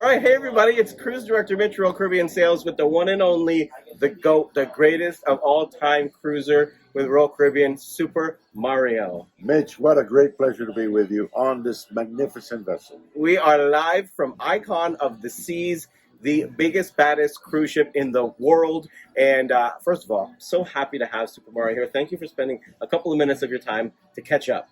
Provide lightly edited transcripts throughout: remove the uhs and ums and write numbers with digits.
All right, hey everybody, it's Cruise Director Mitch, Royal Caribbean Sales, with the one and only, the GOAT, the greatest of all time cruiser with Royal Caribbean, Super Mario. Mitch, what a great pleasure to be with you on this magnificent vessel. We are live from Icon of the Seas, the biggest, baddest cruise ship in the world. And first of all, so happy to have Super Mario here. Thank you for spending a couple of minutes of your time to catch up.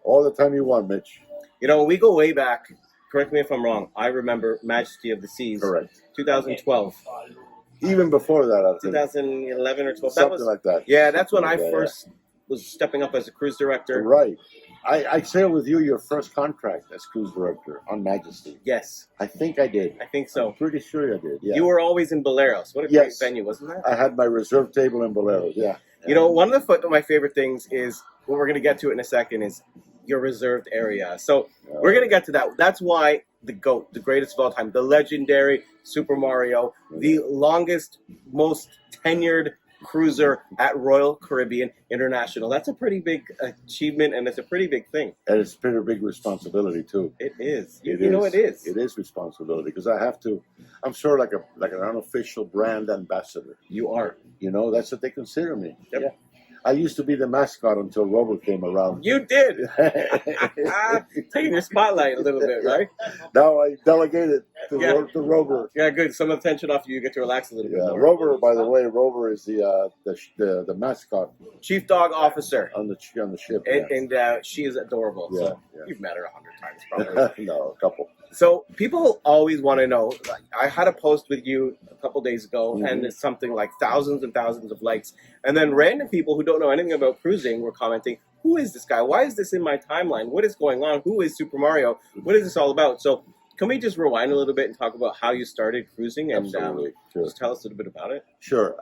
All the time you want, Mitch. You know, we go way back. Correct me if I'm wrong. I remember Majesty of the Seas. Correct. 2012. Even before that, I think. 2011 or 12. Something like that. Yeah, that's when I Yeah, first was stepping up as a cruise director. Right. I sailed with you your first contract as cruise director on Majesty. Yes. I think I did. I think so. I'm pretty sure I did, yeah. You were always in Boleros. What a great venue, wasn't that? I had my reserve table in Boleros, yeah. You know, one of my favorite things is, what we're going to get to in a second, is your reserved area. So we're going to get to that. That's why the GOAT, the greatest of all time, the legendary Super Mario, the longest, most tenured cruiser at Royal Caribbean International. That's a pretty big achievement, and it's a pretty big thing. And it's been a big responsibility, too. It is. It is responsibility, because I have to, I'm sort of like an unofficial brand ambassador. You are. You know, that's what they consider me. Yep. Yeah. I used to be the mascot until Rover came around. You did. Taking your spotlight a little bit, right? Now I delegated to Rover. Yeah, good. Some attention off you get to relax a little bit more. Rover, by the way, Rover is the mascot, chief dog officer on the ship, and she is adorable. Yeah, so you've met her 100 times, probably. No, a couple. So people always want to know. Like, I had a post with you a couple days ago, and it's something like thousands and thousands of likes. And then random people who don't know anything about cruising were commenting, "Who is this guy? Why is this in my timeline? What is going on? Who is Super Mario? What is this all about?" So can we just rewind a little bit and talk about how you started cruising, and just tell us a little bit about it? Sure.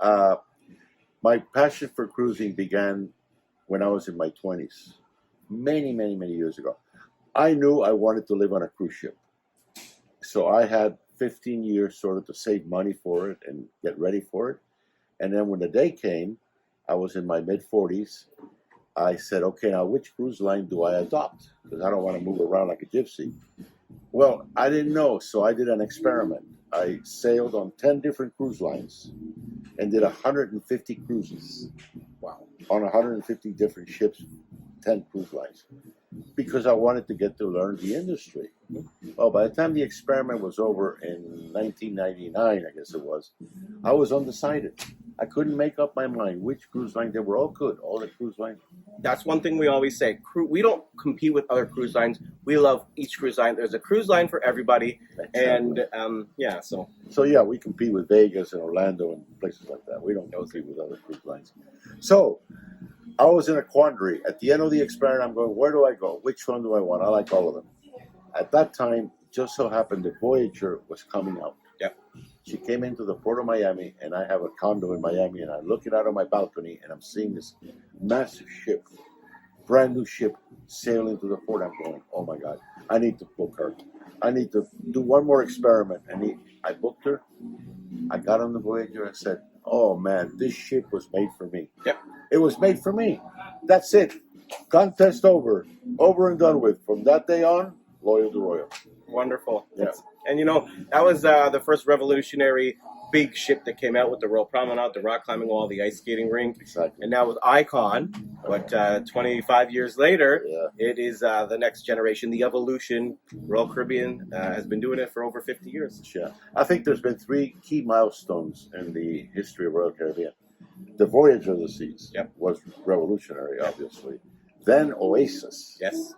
My passion for cruising began when I was in my 20s, many, many, many years ago. I knew I wanted to live on a cruise ship. So I had 15 years sort of to save money for it and get ready for it. And then when the day came, I was in my mid-40s. I said, okay, now which cruise line do I adopt? Because I don't want to move around like a gypsy. Well, I didn't know, so I did an experiment. I sailed on 10 different cruise lines and did 150 cruises. Wow. On 150 different ships, 10 cruise lines. Because I wanted to get to learn the industry. Well, by the time the experiment was over in 1999, I guess it was, I was undecided. I couldn't make up my mind which cruise line. They were all good, all the cruise lines. That's one thing we always say. We don't compete with other cruise lines. We love each cruise line. There's a cruise line for everybody. Exactly. And So yeah, we compete with Vegas and Orlando and places like that. We don't compete with other cruise lines. So I was in a quandary. At the end of the experiment, I'm going, where do I go? Which one do I want? I like all of them. At that time, just so happened the Voyager was coming out. Yep. She came into the port of Miami, and I have a condo in Miami, and I'm looking out of my balcony, and I'm seeing this massive ship, brand new ship, sail into the port. I'm going, oh my God, I need to book her. I need to do one more experiment. And I booked her. I got on the Voyager and said, oh man, this ship was made for me. Yep. It was made for me. That's it. Contest over and done with. From that day on, loyal to Royal. Wonderful. Yeah. And you know, that was the first revolutionary big ship that came out with the Royal Promenade, the rock climbing wall, the ice skating rink. Exactly. And now with Icon, 25 years later, it is the next generation, the evolution. Royal Caribbean has been doing it for over 50 years. Yeah. I think there's been 3 key milestones in the history of Royal Caribbean. The Voyager of the Seas was revolutionary, obviously. Then Oasis. Yes.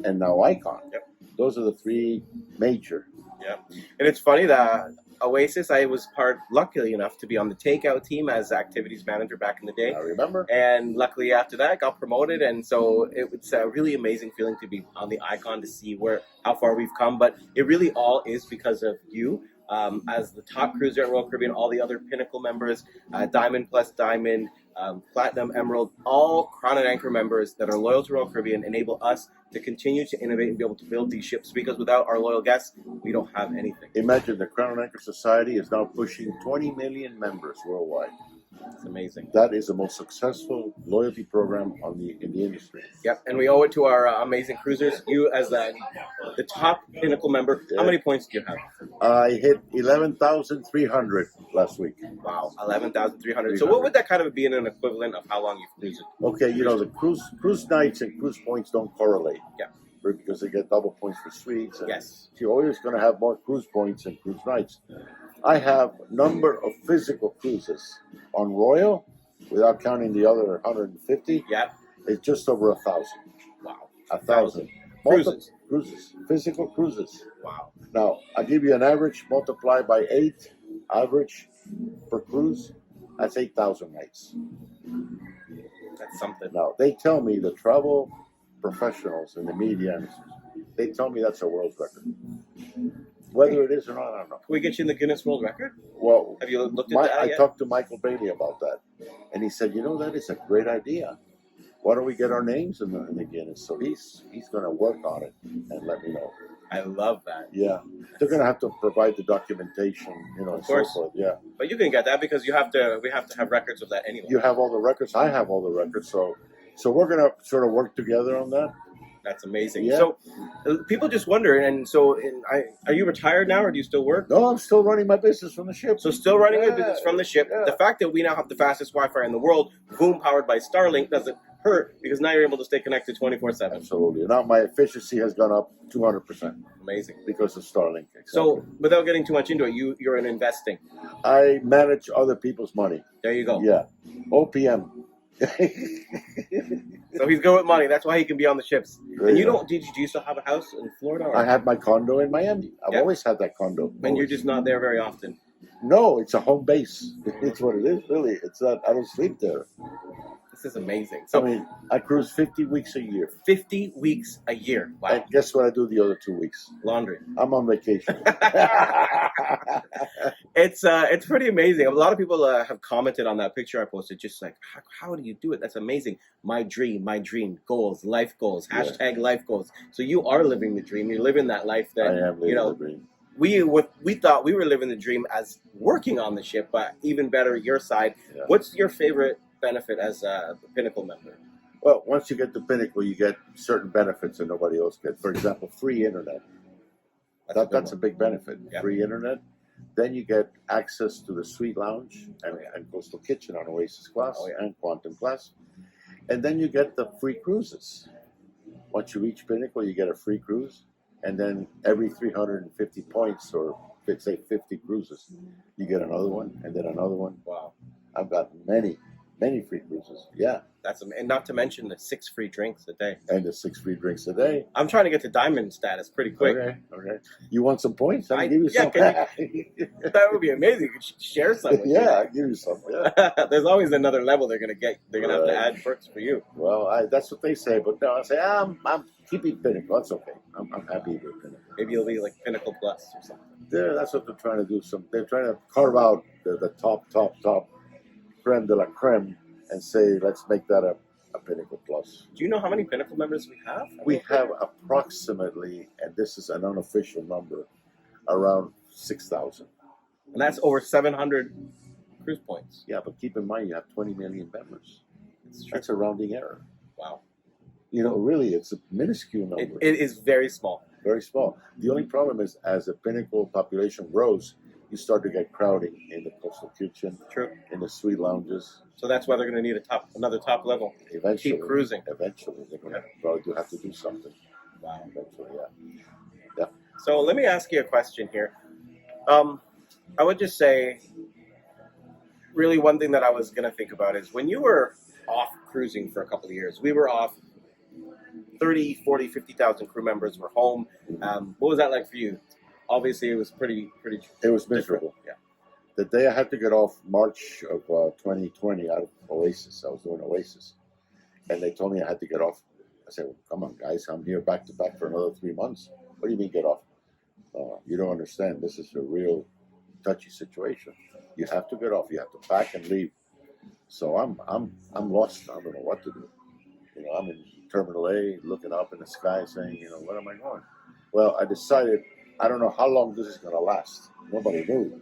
And now Icon. Yep. Those are the 3 major. Yep. And it's funny that Oasis, I was luckily enough to be on the takeout team as activities manager back in the day. I remember. And luckily after that, I got promoted. And so it's a really amazing feeling to be on the Icon, to see how far we've come. But it really all is because of you. As the top cruiser at Royal Caribbean, all the other Pinnacle members, Diamond Plus Diamond, Platinum, Emerald, all Crown and Anchor members that are loyal to Royal Caribbean enable us to continue to innovate and be able to build these ships, because without our loyal guests, we don't have anything. Imagine the Crown and Anchor Society is now pushing 20 million members worldwide. It's amazing. That is the most successful loyalty program in the industry. Yep, and we owe it to our amazing cruisers. You, as the top Pinnacle member, how many points do you have? I hit 11,300 last week. Wow, 11,300. So what would that kind of be in an equivalent of how long you've cruised? Okay, you know, the cruise nights and cruise points don't correlate. Yeah. Because they get double points for suites. And yes. You're always going to have more cruise points than cruise nights. I have number of physical cruises on Royal, without counting the other 150. Yeah. It's just over 1,000. Wow. 1,000. Cruises. Physical cruises. Wow. Now, I'll give you an average, multiply by 8, average per cruise, that's 8,000 nights. That's something. Now, they tell me, the travel professionals in the media, they tell me that's a world record. Whether it is or not, I don't know. Can we get you in the Guinness World Record? Well, have you looked at that I yet? talked to Michael Bailey about that, and he said, that is a great idea. Why don't we get our names in the Guinness? So he's going to work on it and let me know. I love that. Yeah, they're going to have to provide the documentation, and so forth. Yeah, but you can get that because we have to have records of that anyway. You have all the records. I have all the records. So we're going to sort of work together on that. That's amazing. Yeah. So people just wonder, and so are you retired now, or do you still work? No, I'm still running my business from the ship. So still running your business from the ship. Yeah. The fact that we now have the fastest Wi-Fi in the world, boom, powered by Starlink, doesn't hurt because now you're able to stay connected 24/7. Absolutely. Now my efficiency has gone up 200%. Amazing. Because of Starlink. Exactly. So without getting too much into it, you're in investing. I manage other people's money. There you go. Yeah. OPM. So he's good with money. That's why he can be on the ships. There And you go. do you still have a house in Florida? Or? I had my condo in Miami. I've always had that condo. And you're just not there very often. No, it's a home base. It's what it is, really. It's not. I don't sleep there. This is amazing. So I mean, I cruise 50 weeks a year. 50 weeks a year. Wow. And guess what I do the other 2 weeks? Laundry. I'm on vacation. It's pretty amazing. A lot of people have commented on that picture I posted, just like, how do you do it? That's amazing. My dream, goals, life goals, hashtag life goals. So you are living the dream. You're living that life that, I am living the dream. We thought we were living the dream as working on the ship, but even better, your side. Yeah. What's your favorite benefit as a Pinnacle member? Well, once you get the Pinnacle, you get certain benefits that nobody else gets. For example, free internet. That's a big benefit. Yeah. Free internet. Then you get access to the suite lounge and coastal kitchen on Oasis class and Quantum class. And then you get the free cruises. Once you reach Pinnacle, you get a free cruise. And then every 350 points, or say 50 cruises, you get another one, and then another one. Wow. I've got many free cruises. Yeah. And not to mention the 6 free drinks a day. And the 6 free drinks a day. I'm trying to get to diamond status pretty quick. Okay. You want some points? I'll give you some. That would be amazing. You could share some with me. I'll give you some. Yeah. There's always another level they're going to get. They're going to have to add perks for you. Well, that's what they say. But no, I say, I'm keeping Pinnacle. That's okay. I'm happy with Pinnacle. Maybe you'll be like Pinnacle Plus or something. That's what they're trying to do. They're trying to carve out the top creme de la creme and say, let's make that a Pinnacle Plus. Do you know how many Pinnacle members we have? We have approximately, and this is an unofficial number, around 6,000. And that's over 700 cruise points. Yeah, but keep in mind you have 20 million members. It's true. That's a rounding error. Wow. Really, it's a minuscule number. It is very small. Very small. The only problem is, as the Pinnacle population grows, you start to get crowding in the coastal kitchen, in the suite lounges. So that's why they're going to need another top level. Eventually, keep cruising. Eventually, they're going to probably have to do something. Wow. Eventually, yeah. So let me ask you a question here. I would just say, really, one thing that I was going to think about is when you were off cruising for a couple of years, we were off 30, 40, 50,000 crew members were home. What was that like for you? Obviously, it was pretty. It was miserable. Yeah. The day I had to get off, March of 2020, out of Oasis, I was doing Oasis, and they told me I had to get off. I said, well, come on, guys, I'm here back to back for another 3 months. What do you mean get off? You don't understand. This is a real touchy situation. You have to get off. You have to pack and leave. So I'm lost. I don't know what to do. I'm in Terminal A, looking up in the sky, saying, where am I going? Well, I decided, I don't know how long this is going to last. Nobody knew.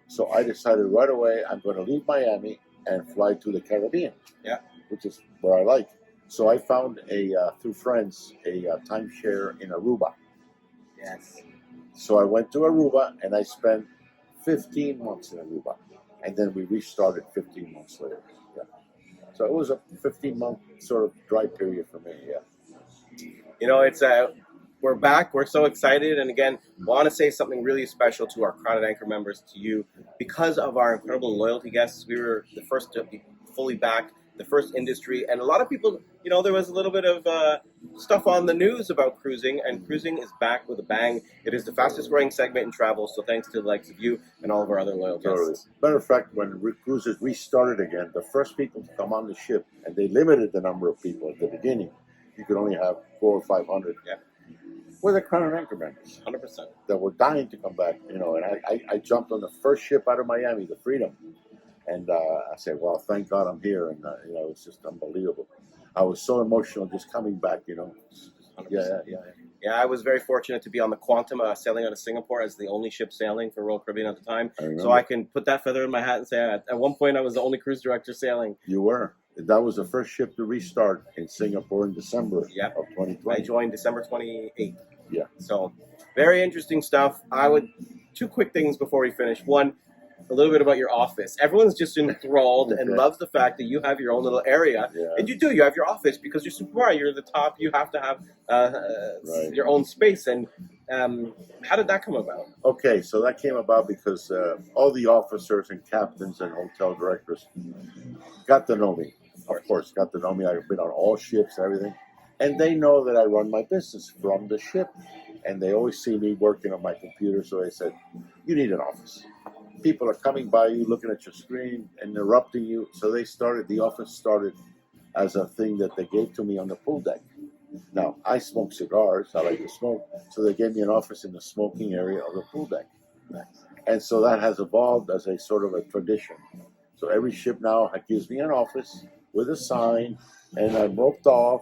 So I decided right away I'm going to leave Miami and fly to the Caribbean. Yeah. Which is what I like. So I found through friends a timeshare in Aruba. Yes. So I went to Aruba and I spent 15 months in Aruba, and then we restarted 15 months later. Yeah. So it was a 15-month sort of dry period for me. Yeah. You know, it's we're back. We're so excited, and again, want to say something really special to our Crown and Anchor members, to you, because of our incredible loyalty guests. We were the first to be fully back, the first industry, and a lot of people. You know, there was a little bit of stuff on the news about cruising, and cruising is back with a bang. It is the fastest growing segment in travel. So thanks to the likes of you and all of our other loyal guests. Matter of fact, when cruises restarted again, the first people to come on the ship, and they limited the number of people at the beginning. You could only have 400 or 500. Yeah. Were the Crown and Anchor members 100%. that were dying to come back, you know. And I jumped on the first ship out of Miami, the Freedom, and I said, "Well, thank God I'm here," and you know, it's just unbelievable. I was so emotional just coming back, you know. 100%. Yeah. Yeah, I was very fortunate to be on the Quantum sailing out of Singapore as the only ship sailing for Royal Caribbean at the time. So I can put that feather in my hat and say at one point I was the only cruise director sailing. You were. That was the first ship to restart in Singapore in December of 2020. I joined December 28th. Yeah. So very interesting stuff. Two quick things before we finish. One, a little bit about your office. Everyone's just enthralled and loves the fact that you have your own little area. Yeah. And you do. You have your office because you're super. You're the top. You have to have your own space. And how did that come about? Okay, so that came about because all the officers and captains and hotel directors got to know me. Of course, got to know me. I've been on all ships, everything. And they know that I run my business from the ship. And they always see me working on my computer. So they said, "You need an office. People are coming by you, looking at your screen, interrupting you." So the office started as a thing that they gave to me on the pool deck. Now, I smoke cigars. I like to smoke. So they gave me an office in the smoking area of the pool deck. And so that has evolved as a sort of a tradition. So every ship now gives me an office with a sign, and I'm roped off.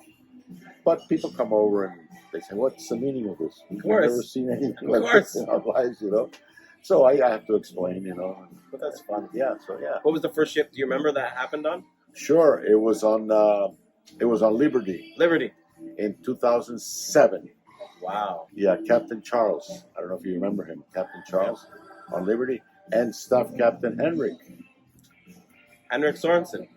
But people come over and they say, "What's the meaning of this? We've never seen anything like this in our lives, you know." So I have to explain, you know. But that's fun. Yeah. So yeah. What was the first ship? Do you remember that happened on? Sure. It was on Liberty Liberty. in 2007. Wow. Yeah, Captain Charles. I don't know if you remember him, Captain Charles on Liberty, and Staff Captain Henrik. Henrik Sorensen.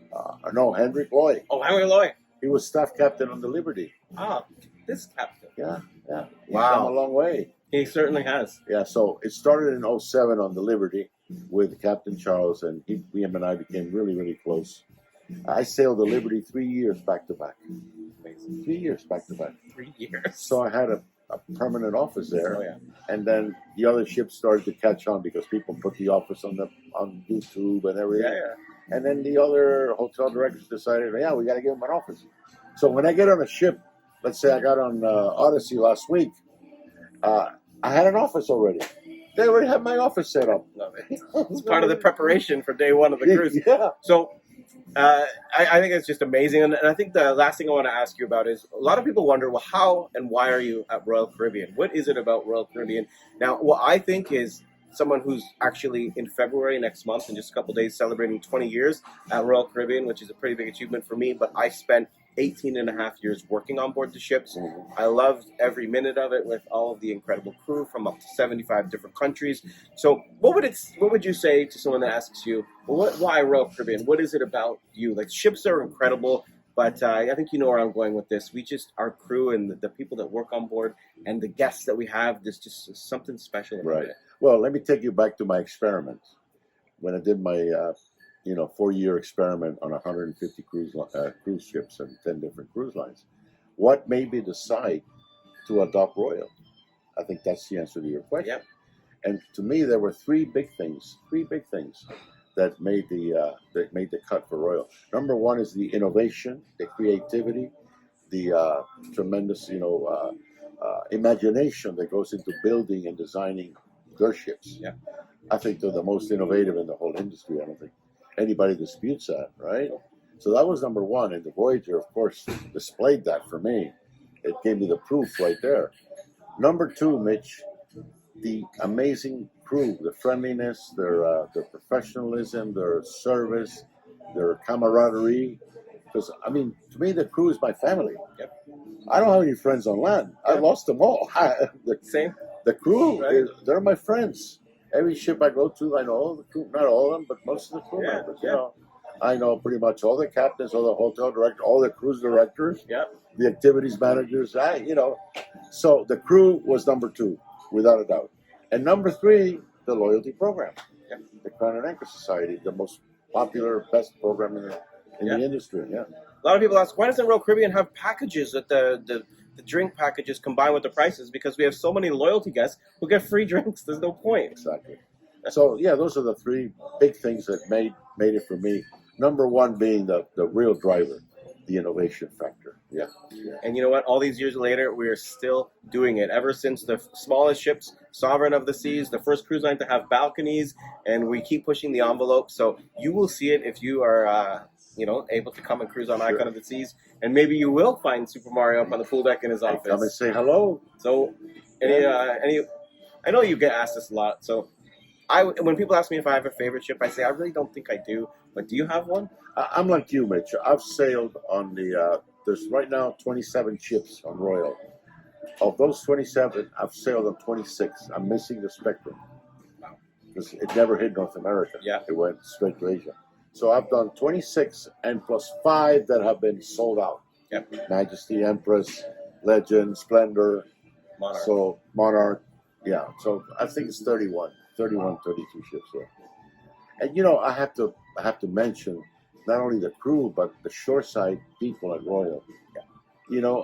No, Henrik Loy. Oh, Henrik Loy. He was Staff Captain on the Liberty. Ah, this captain. Yeah. He's Wow. come a long way. He certainly has. Yeah, so it started in 2007 on the Liberty with Captain Charles, and him and I became really, really close. I sailed the Liberty 3 years back to back. Amazing. 3 years back to back. 3 years. So I had a permanent office there. Oh, yeah. And then the other ships started to catch on because people put the office on YouTube and everything. Yeah. And then the other hotel directors decided, "Yeah, we got to give them an office." So when I get on a ship, let's say I got on Odyssey last week, I had an office already. They already had my office set up. Love it. It's part of the preparation for day one of the cruise. Yeah. So I think it's just amazing. And I think the last thing I want to ask you about is a lot of people wonder, well, how and why are you at Royal Caribbean? What is it about Royal Caribbean? Now, what I think is someone who's actually in February next month, in just a couple of days, celebrating 20 years at Royal Caribbean, which is a pretty big achievement for me. But I spent 18 and a half years working on board the ships. Mm-hmm. I loved every minute of it with all of the incredible crew from up to 75 different countries. So what would you say to someone that asks you, well, why Royal Caribbean? What is it about you? Like, ships are incredible, but I think you know where I'm going with this. Our crew and the people that work on board and the guests that we have, there's just something special about it. Well, let me take you back to my experiment. When I did my 4-year experiment on 150 cruise ships and 10 different cruise lines. What made me decide to adopt Royal? I think that's the answer to your question. Yep. And to me, there were three big things that made the cut for Royal. Number one is the innovation, the creativity, the tremendous imagination that goes into building and designing their ships. Yeah. I think they're the most innovative in the whole industry. I don't think anybody disputes that, right? So that was number one, and the Voyager, of course, displayed that for me. It gave me the proof right there. Number two, Mitch, the amazing crew, the friendliness, their professionalism, their service, their camaraderie. Because I mean, to me, the crew is my family. Yep. I don't have any friends on land. I Yep. lost them all. Same. The crew, Right. they're my friends. Every ship I go to, I know all the crew, not all of them, but most of the crew members. You know, I know pretty much all the captains, all the hotel directors, all the cruise directors, the activities managers. So the crew was number 2, without a doubt. And number 3, the loyalty program, the Crown and Anchor Society, the most popular, best program in the industry. Yeah. A lot of people ask, why doesn't Royal Caribbean have packages that the drink packages combined with the prices? Because we have so many loyalty guests who get free drinks. There's no point. Exactly. So yeah, those are the 3 big things that made it for me. Number 1 being the real driver, the innovation factor. Yeah. And you know what? All these years later, we are still doing it. Ever since the smallest ships, Sovereign of the Seas, the first cruise line to have balconies, and we keep pushing the envelope. So you will see it if you are, able to come and cruise on Icon of the Seas, and maybe you will find Super Mario up on the pool deck in his office. Come and say hello. So, I know you get asked this a lot. So, when people ask me if I have a favorite ship, I say I really don't think I do. But do you have one? I'm like you, Mitch. I've sailed on there's right now 27 ships on Royal. Of those 27, I've sailed on 26. I'm missing the Spectrum because it never hit North America. Yeah. It went straight to Asia. So I've done 26 and plus 5 that have been sold out. Yep. Majesty, Empress, Legend, Splendor. Monarch. So Monarch. Yeah. So I think it's 32 ships there. And I have to mention not only the crew but the shoreside people at Royal.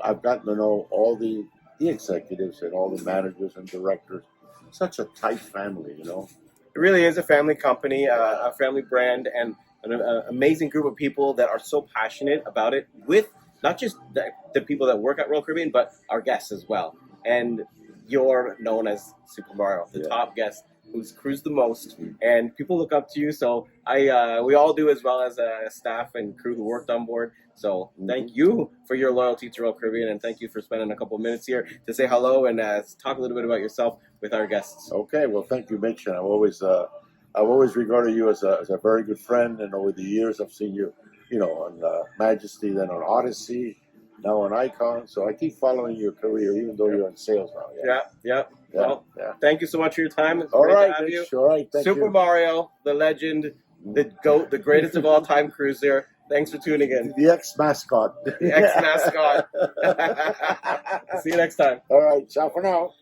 I've gotten to know all the executives and all the managers and directors. Such a tight family, It really is a family company, a family brand, and an amazing group of people that are so passionate about it, with not just the people that work at Royal Caribbean, but our guests as well. And you're known as Super Mario, the top guest who's cruised the most, and people look up to you. So we all do, as well as staff and crew who worked on board. So thank you for your loyalty to Royal Caribbean, and thank you for spending a couple of minutes here to say hello and talk a little bit about yourself with our guests. Okay, well, thank you, Mitch. And I've always regarded you as a very good friend, and over the years I've seen you, on Majesty, then on Odyssey, now on Icon. So I keep following your career, even though you're in sales now. Yeah. Well, thank you so much for your time. It's all great right, to have Mitch, you. All right, thank Super you. Mario, the legend, the GOAT, the greatest of all time cruiser. Thanks for tuning in. The ex-mascot. The ex-mascot. See you next time. All right, ciao for now.